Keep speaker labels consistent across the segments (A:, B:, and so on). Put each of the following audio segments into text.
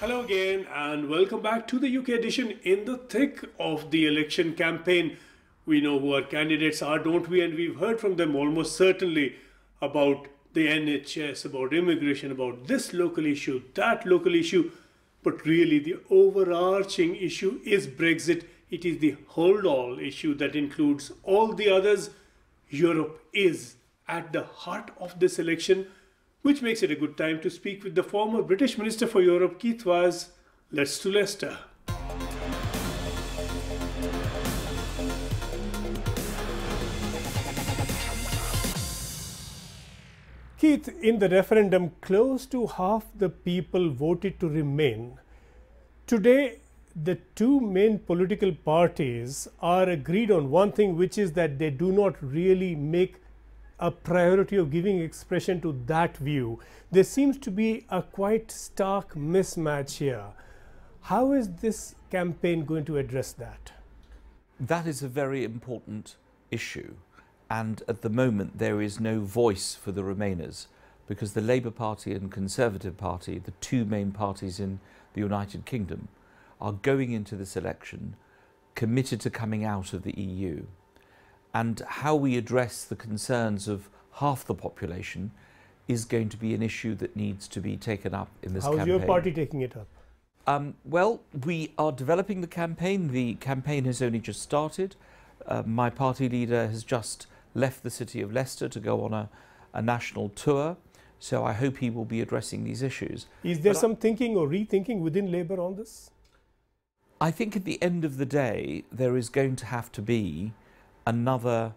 A: Hello again and welcome back to the UK edition. In the thick of the election campaign, we know who our candidates are, don't we? And we've heard from them almost certainly about the NHS, about immigration, about this local issue, that local issue. But really the overarching issue is Brexit. It is the hold-all issue that includes all the others. Europe is at the heart of this election, which makes it a good time to speak with the former British Minister for Europe, Keith Vaz. Let's to Leicester. Keith, in the referendum, close to half the people voted to remain. Today, the two main political parties are agreed on one thing, which is that they do not really make a priority of giving expression to that view. There seems to be a quite stark mismatch here. How is this campaign going to address that?
B: That is a very important issue, and at the moment there is no voice for the Remainers, because the Labour Party and Conservative Party, the two main parties in the United Kingdom, are going into this election committed to coming out of the EU. And how we address the concerns of half the population is going to be an issue that needs to be taken up in this campaign.
A: How is your party taking it up?
B: Well, we are developing the campaign. The campaign has only just started. My party leader has just left the city of Leicester to go on a national tour. So I hope he will be addressing these issues.
A: Is there some thinking or rethinking within Labour on this?
B: I think at the end of the day, there is going to have to be another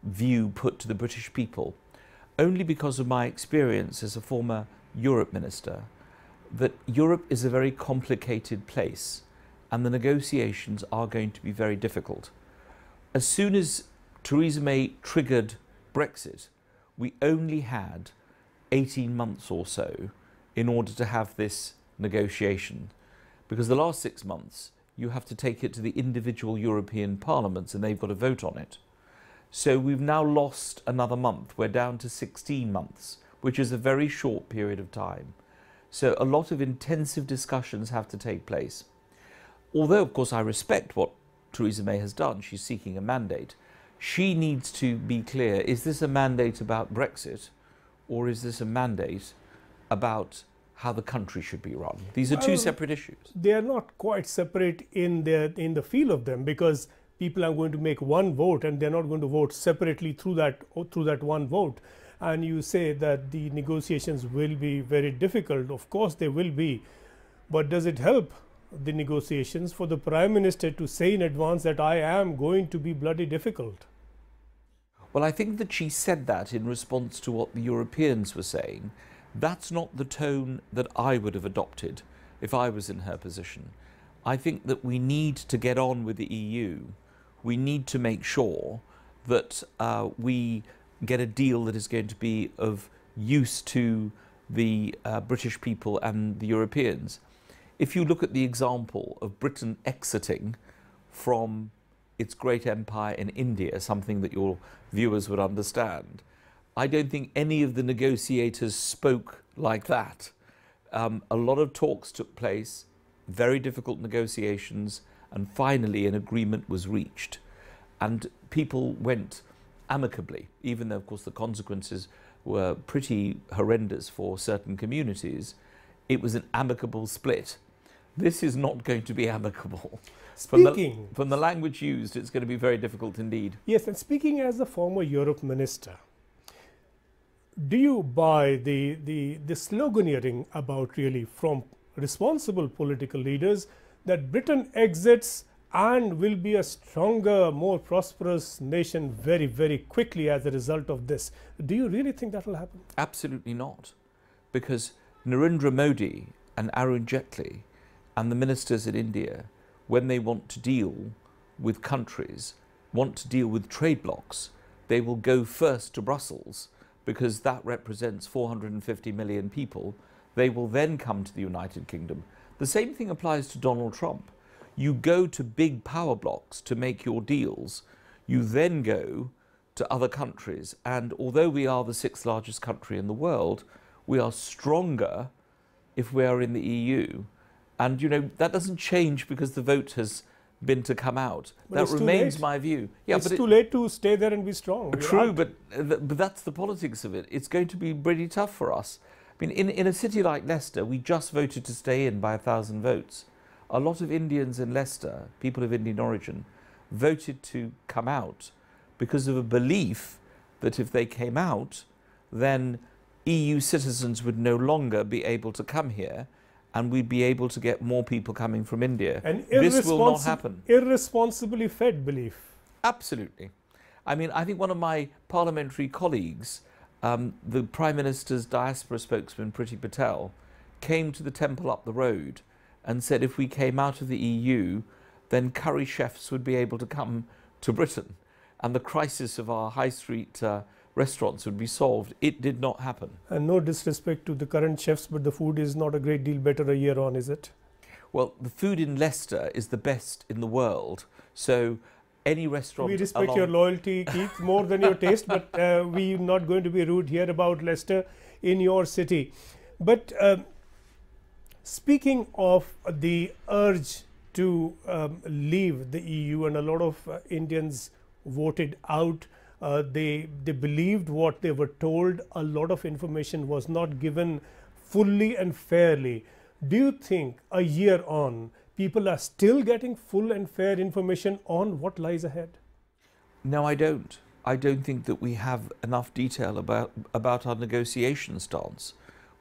B: view put to the British people, only because of my experience as a former Europe minister, that Europe is a very complicated place and the negotiations are going to be very difficult. As soon as Theresa May triggered Brexit, we only had 18 months or so in order to have this negotiation, because the last 6 months you have to take it to the individual European parliaments and they've got to vote on it. So we've now lost another month. We're down to 16 months, which is a very short period of time. So a lot of intensive discussions have to take place. Although, of course, I respect what Theresa May has done. She's seeking a mandate. She needs to be clear, is this a mandate about Brexit or is this a mandate about how the country should be run? These are two separate issues.
A: They are not quite separate in the feel of them, because people are going to make one vote and they're not going to vote separately through that one vote. And you say that the negotiations will be very difficult. Of course they will be, but does it help the negotiations for the Prime Minister to say in advance that I am going to be bloody difficult?
B: Well, I think that she said that in response to what the Europeans were saying. That's not the tone that I would have adopted if I was in her position. I think that we need to get on with the EU. We need to make sure that we get a deal that is going to be of use to the British people and the Europeans. If you look at the example of Britain exiting from its great empire in India, something that your viewers would understand, I don't think any of the negotiators spoke like that. A lot of talks took place, very difficult negotiations, and finally an agreement was reached. And people went amicably, even though, of course, the consequences were pretty horrendous for certain communities. It was an amicable split. This is not going to be amicable. From the language used, it's going to be very difficult indeed.
A: Yes, and speaking as a former Europe minister, do you buy the sloganeering about, really, from responsible political leaders, that Britain exits and will be a stronger, more prosperous nation very, very quickly as a result of this? Do you really think that will happen?
B: Absolutely not. Because Narendra Modi and Arun Jaitley and the ministers in India, when they want to deal with countries, want to deal with trade blocs, they will go first to Brussels, because that represents 450 million people. They will then come to the United Kingdom. The same thing applies to Donald Trump. You go to big power blocks to make your deals. You then go to other countries. And although we are the 6th largest country in the world, we are stronger if we are in the EU. And, you know, that doesn't change because the vote has been to come out.
A: But
B: that remains my view.
A: Yeah, it's too late to stay there and be strong.
B: True, but that's the politics of it. It's going to be pretty tough for us. I mean, in a city like Leicester, we just voted to stay in by 1,000 votes. A lot of Indians in Leicester, people of Indian origin, voted to come out because of a belief that if they came out, then EU citizens would no longer be able to come here, and we'd be able to get more people coming from India.
A: And
B: this will not happen.
A: Irresponsibly fed belief.
B: Absolutely. I mean, I think one of my parliamentary colleagues, the Prime Minister's diaspora spokesman, Priti Patel, came to the temple up the road and said if we came out of the EU, then curry chefs would be able to come to Britain and the crisis of our high street restaurants would be solved. It did not happen. And
A: no disrespect to the current chefs, but the food is not a great deal better a year on, is it?
B: Well, the food in Leicester is the best in the world. So any restaurant...
A: We respect your loyalty, Keith, more than your taste, but we're not going to be rude here about Leicester in your city. But speaking of the urge to leave the EU, and a lot of Indians voted out, they believed what they were told. A lot of information was not given fully and fairly. Do you think a year on, people are still getting full and fair information on what lies ahead?
B: No, I don't. I don't think that we have enough detail about our negotiation stance.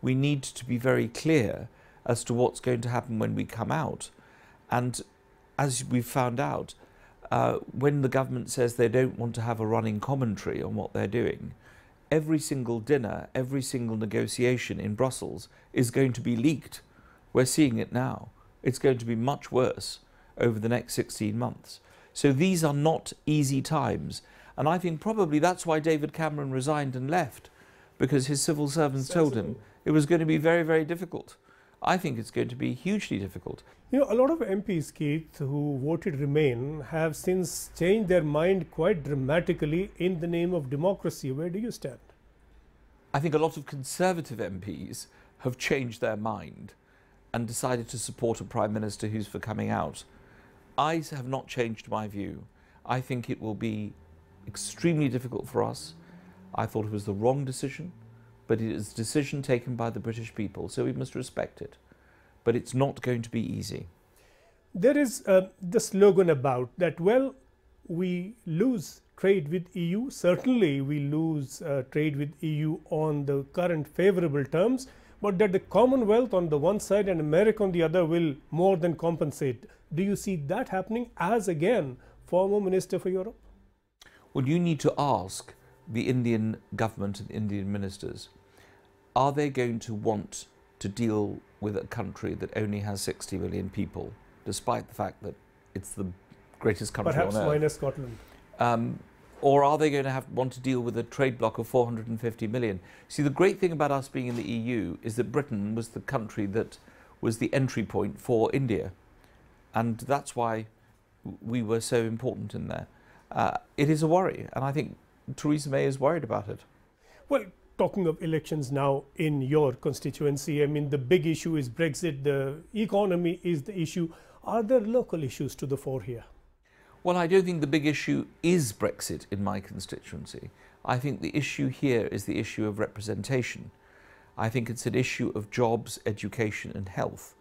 B: We need to be very clear as to what's going to happen when we come out. And as we've found out, when the government says they don't want to have a running commentary on what they're doing, every single dinner, every single negotiation in Brussels is going to be leaked. We're seeing it now. It's going to be much worse over the next 16 months. So these are not easy times. And I think probably that's why David Cameron resigned and left, because his civil servants told him it was going to be very, very difficult. I think it's going to be hugely difficult.
A: You know, a lot of MPs, Keith, who voted Remain have since changed their mind quite dramatically in the name of democracy. Where do you stand?
B: I think a lot of Conservative MPs have changed their mind and decided to support a Prime Minister who's for coming out. I have not changed my view. I think it will be extremely difficult for us. I thought it was the wrong decision, but it is a decision taken by the British people, so we must respect it. But it's not going to be easy.
A: There is the slogan about that, well, we lose trade with EU. Certainly we lose trade with EU on the current favourable terms, but that the Commonwealth on the one side and America on the other will more than compensate. Do you see that happening as, again, former Minister for Europe?
B: Well, you need to ask the Indian government and Indian ministers, are they going to want to deal with a country that only has 60 million people, despite the fact that it's the greatest country
A: perhaps
B: on earth?
A: Minus Scotland.
B: Or are they going to want to deal with a trade bloc of 450 million? See, the great thing about us being in the EU is that Britain was the country that was the entry point for India. And that's why we were so important in there. It is a worry, and I think Theresa May is worried about it.
A: Well, talking of elections now in your constituency, I mean, the big issue is Brexit, the economy is the issue. Are there local issues to the fore here?
B: Well, I don't think the big issue is Brexit in my constituency. I think the issue here is the issue of representation. I think it's an issue of jobs, education and health.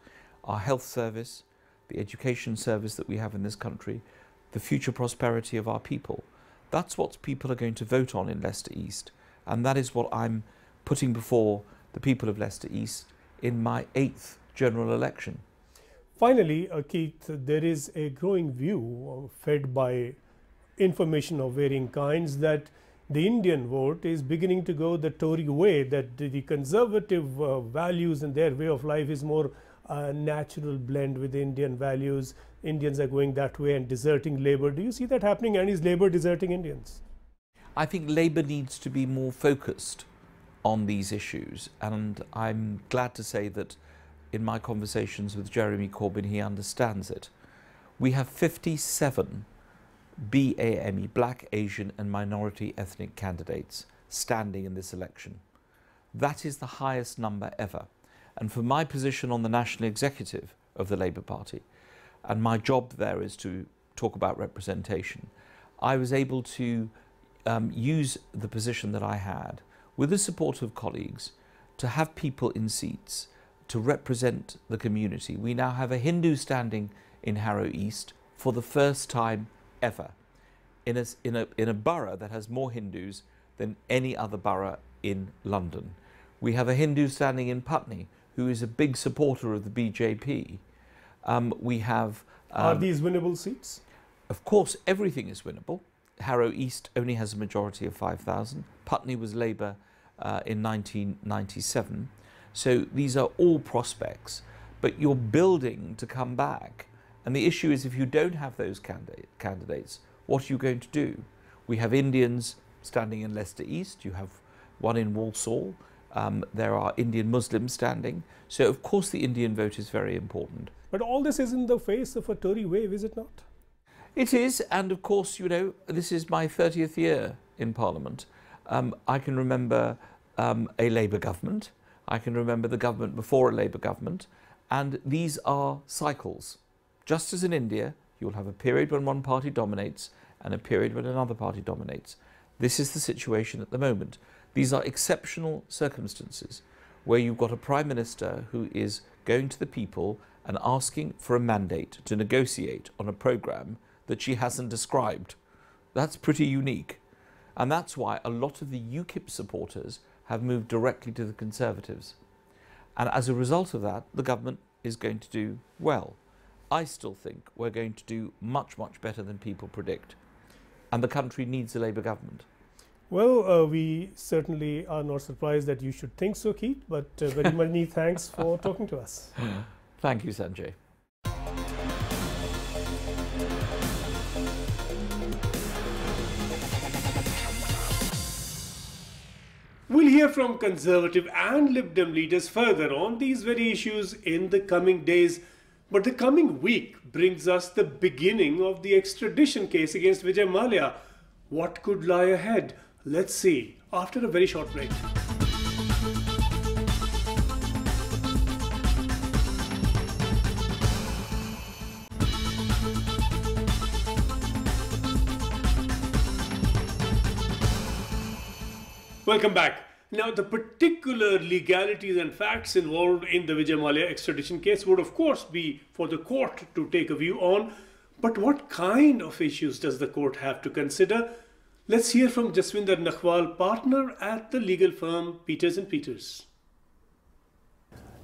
B: Our health service, the education service that we have in this country, the future prosperity of our people. That's what people are going to vote on in Leicester East. And that is what I'm putting before the people of Leicester East in my 8th general election.
A: Finally, Keith, there is a growing view fed by information of varying kinds that the Indian vote is beginning to go the Tory way, that the conservative values and their way of life is more natural blend with Indian values. Indians are going that way and deserting Labour. Do you see that happening, and is Labour deserting Indians?
B: I think Labour needs to be more focused on these issues, and I'm glad to say that in my conversations with Jeremy Corbyn, he understands it. We have 57 BAME, Black, Asian and minority ethnic candidates standing in this election. That is the highest number ever. And for my position on the National Executive, of the Labour Party, and my job there is to talk about representation. I was able to use the position that I had, with the support of colleagues, to have people in seats to represent the community. We now have a Hindu standing in Harrow East for the first time ever, in a borough that has more Hindus than any other borough in London. We have a Hindu standing in Putney, who is a big supporter of the BJP. We have...
A: Are these winnable seats?
B: Of course, everything is winnable. Harrow East only has a majority of 5,000. Putney was Labour in 1997. So these are all prospects, but you're building to come back. And the issue is, if you don't have those candidates, what are you going to do? We have Indians standing in Leicester East. You have one in Walsall. There are Indian Muslims standing. So, of course, the Indian vote is very important.
A: But all this is in the face of a Tory wave, is it not?
B: It is, and of course, you know, this is my 30th year in Parliament. I can remember a Labour government. I can remember the government before a Labour government. And these are cycles. Just as in India, you'll have a period when one party dominates and a period when another party dominates. This is the situation at the moment. These are exceptional circumstances where you've got a Prime Minister who is going to the people and asking for a mandate to negotiate on a programme that she hasn't described. That's pretty unique. And that's why a lot of the UKIP supporters have moved directly to the Conservatives. And as a result of that, the government is going to do well. I still think we're going to do much, much better than people predict. And the country needs a Labour government.
A: Well, we certainly are not surprised that you should think so, Keith, but very many thanks for talking to us.
B: Thank you, Sanjay.
A: We'll hear from Conservative and Lib Dem leaders further on these very issues in the coming days. But the coming week brings us the beginning of the extradition case against Vijay Mallya. What could lie ahead? Let's see after a very short break. Welcome back. Now, the particular legalities and facts involved in the Vijay Mallya extradition case would, of course, be for the court to take a view on. But what kind of issues does the court have to consider? Let's hear from Jaswinder Nakhwal, partner at the legal firm Peters & Peters.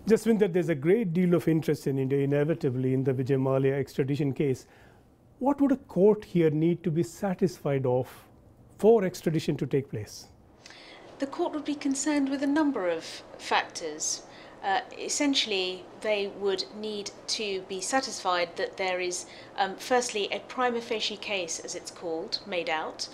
A: Jaswinder, there's a great deal of interest in India, inevitably, in the Vijay Mallya extradition case. What would a court here need to be satisfied of for extradition to take place?
C: The court would be concerned with a number of factors. Essentially, they would need to be satisfied that there is, firstly, a prima facie case, as it's called, made out.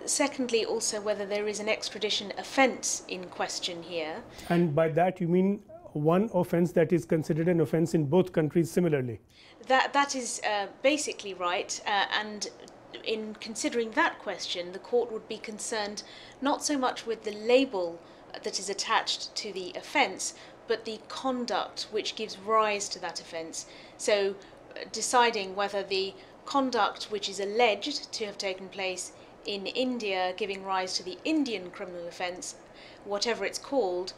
C: Secondly, also whether there is an extradition offence in question here. And
A: by that you mean one offence that is considered an offence in both countries similarly?
C: That is basically right, and in considering that question, the court would be concerned not so much with the label that is attached to the offence, but the conduct which gives rise to that offence. So deciding whether the conduct which is alleged to have taken place in India, giving rise to the Indian criminal offence, whatever it's called,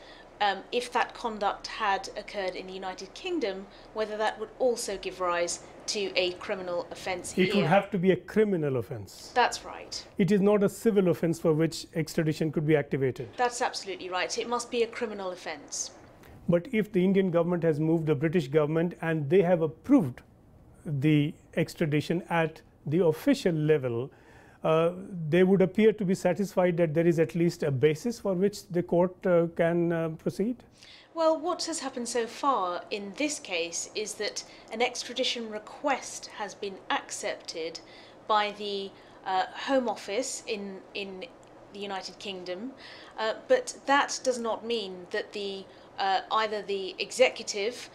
C: if that conduct had occurred in the United Kingdom, whether that would also give rise to a criminal offence here.
A: It would have to be a criminal offence.
C: That's right.
A: It is not a civil offence for which extradition could be activated.
C: That's absolutely right. It must be a criminal offence.
A: But if the Indian government has moved the British government and they have approved the extradition at the official level, they would appear to be satisfied that there is at least a basis for which the court can proceed?
C: Well, what has happened so far in this case is that an extradition request has been accepted by the Home Office in the United Kingdom, but that does not mean that either the executive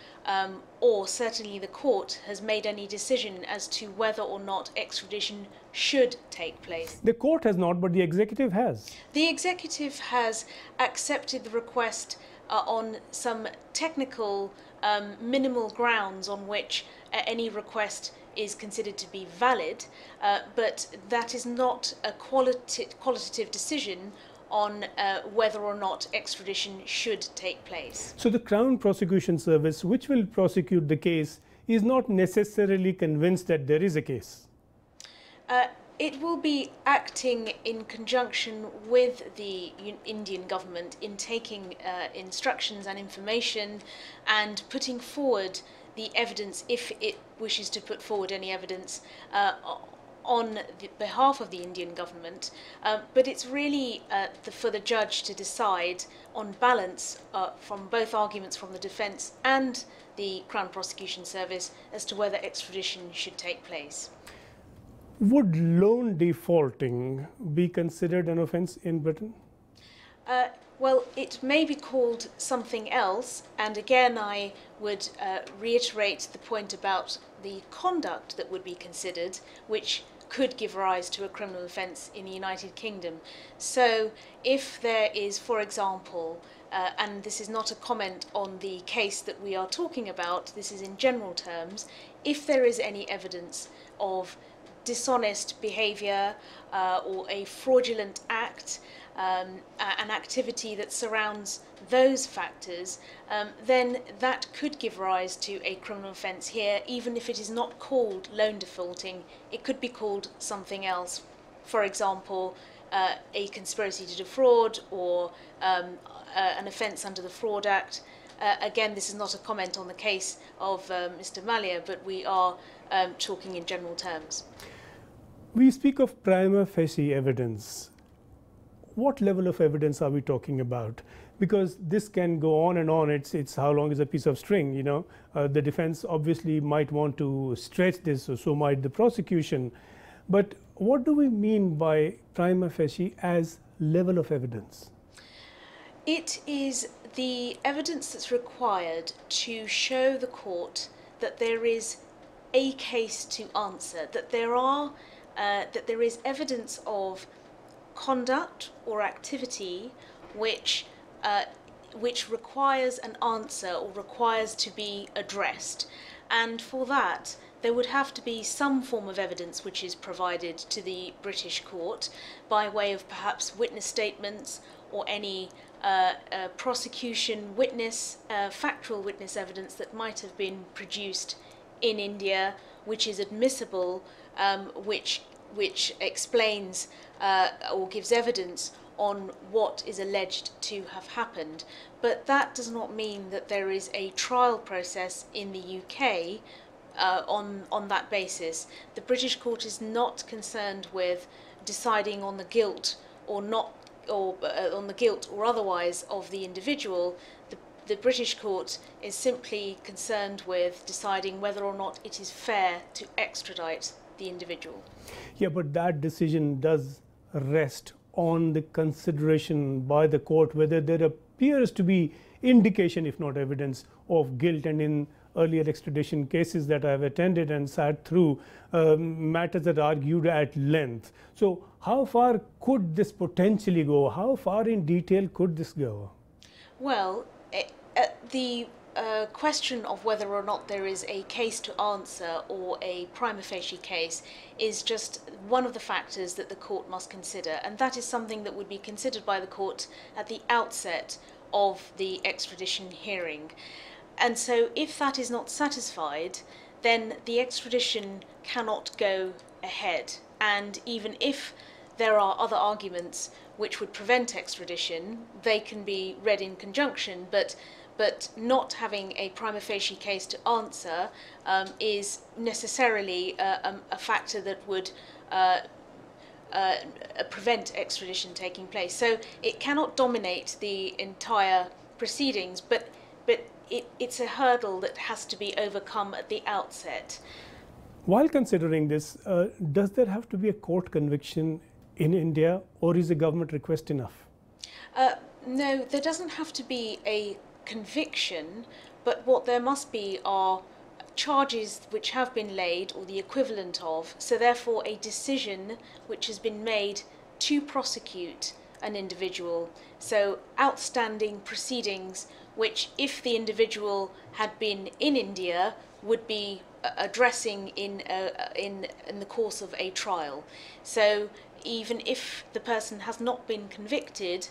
C: or certainly the court has made any decision as to whether or not extradition should take place.
A: The court has not, but the executive has.
C: The executive has accepted the request on some technical minimal grounds on which any request is considered to be valid, but that is not a qualitative decision on whether or not extradition should take place.
A: So the Crown Prosecution Service, which will prosecute the case, is not necessarily convinced that there is a case.
C: It will be acting in conjunction with the Indian government in taking instructions and information and putting forward the evidence, if it wishes to put forward any evidence, on the behalf of the Indian government. But it's really for the judge to decide on balance from both arguments from the defence and the Crown Prosecution Service as to whether extradition should take place.
A: Would loan defaulting be considered an offence in Britain?
C: Well, it may be called something else, and again I would reiterate the point about the conduct that would be considered, which could give rise to a criminal offence in the United Kingdom. So if there is, for example, and this is not a comment on the case that we are talking about, this is in general terms, if there is any evidence of dishonest behaviour or a fraudulent act, an activity that surrounds those factors, then that could give rise to a criminal offence here, even if it is not called loan defaulting. It could be called something else. For example, a conspiracy to defraud or an offence under the Fraud Act. Again, this is not a comment on the case of Mr. Mallya, but we are talking in general terms.
A: We speak of prima facie evidence. What level of evidence are we talking about? Because this can go on and on. It's how long is a piece of string, you know. The defense obviously might want to stretch this, or so might the prosecution. But what do we mean by prima facie as level of evidence?
C: It is the evidence that's required to show the court that there is a case to answer, that there is evidence of conduct or activity which requires an answer or requires to be addressed. And for that, there would have to be some form of evidence which is provided to the British court by way of perhaps witness statements or any prosecution witness, factual witness evidence that might have been produced in India, which is admissible, which explains or gives evidence on what is alleged to have happened. But that does not mean that there is a trial process in the UK on that basis. The British court is not concerned with deciding on the guilt or not, or on the guilt or otherwise of the individual. The British court is simply concerned with deciding whether or not it is fair to extradite the individual.
A: Yeah, but that decision does rest on the consideration by the court whether there appears to be indication, if not evidence, of guilt. And in earlier extradition cases that I've attended and sat through, matters that are argued at length. So how far could this potentially go? How far in detail could this go?
C: Well, the question of whether or not there is a case to answer or a prima facie case is just one of the factors that the court must consider, and that is something that would be considered by the court at the outset of the extradition hearing. And so if that is not satisfied, then the extradition cannot go ahead. And even if there are other arguments which would prevent extradition, they can be read in conjunction, but not having a prima facie case to answer is necessarily a factor that would prevent extradition taking place. So it cannot dominate the entire proceedings, but it's a hurdle that has to be overcome at the outset.
A: While considering this, does there have to be a court conviction in India, or is a government request enough?
C: No, there doesn't have to be a conviction, but what there must be are charges which have been laid or the equivalent of, so therefore a decision which has been made to prosecute an individual. So outstanding proceedings which, if the individual had been in India, would be addressing in the course of a trial. So even if the person has not been convicted,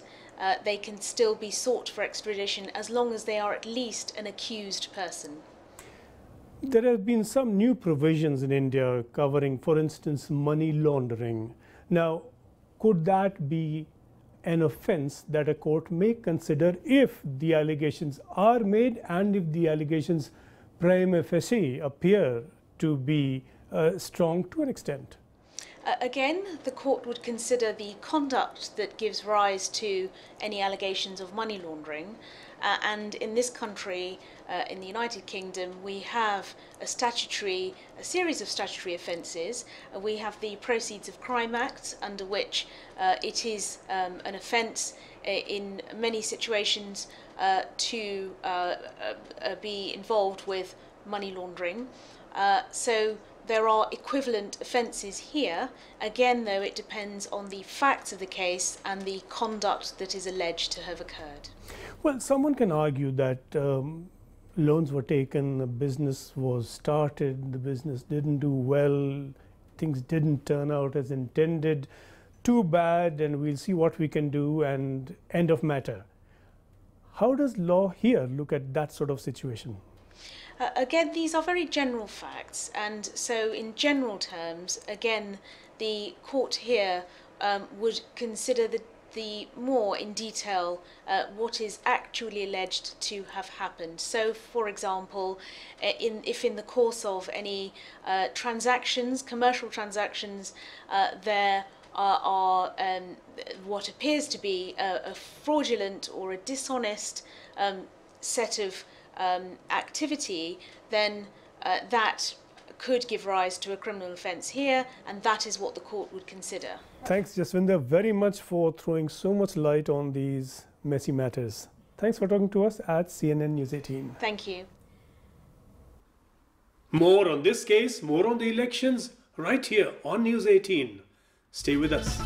C: they can still be sought for extradition as long as they are at least an accused person.
A: There have been some new provisions in India covering, for instance, money laundering. Now, could that be an offence that a court may consider if the allegations are made and if the allegations prima facie appear to be strong to an extent?
C: Again, the court would consider the conduct that gives rise to any allegations of money laundering. And in this country, in the United Kingdom, we have a series of statutory offences. We have the Proceeds of Crime Act, under which it is an offence in many situations to be involved with money laundering. So there are equivalent offences here. Again, though, it depends on the facts of the case and the conduct that is alleged to have occurred.
A: Well, someone can argue that loans were taken, a business was started, the business didn't do well, things didn't turn out as intended, too bad, and we'll see what we can do, and end of matter. How does law here look at that sort of situation?
C: Again, these are very general facts, and so in general terms, again, the court here would consider the more in detail what is actually alleged to have happened. So, for example, if in the course of any transactions, commercial transactions, there are what appears to be a fraudulent or a dishonest set of activity, then that could give rise to a criminal offence here, and that is what the court would consider.
A: Thanks, Jaswinder, very much for throwing so much light on these messy matters. Thanks for talking to us at CNN News 18.
C: Thank you.
A: More on this case, more on the elections, right here on News 18. Stay with us.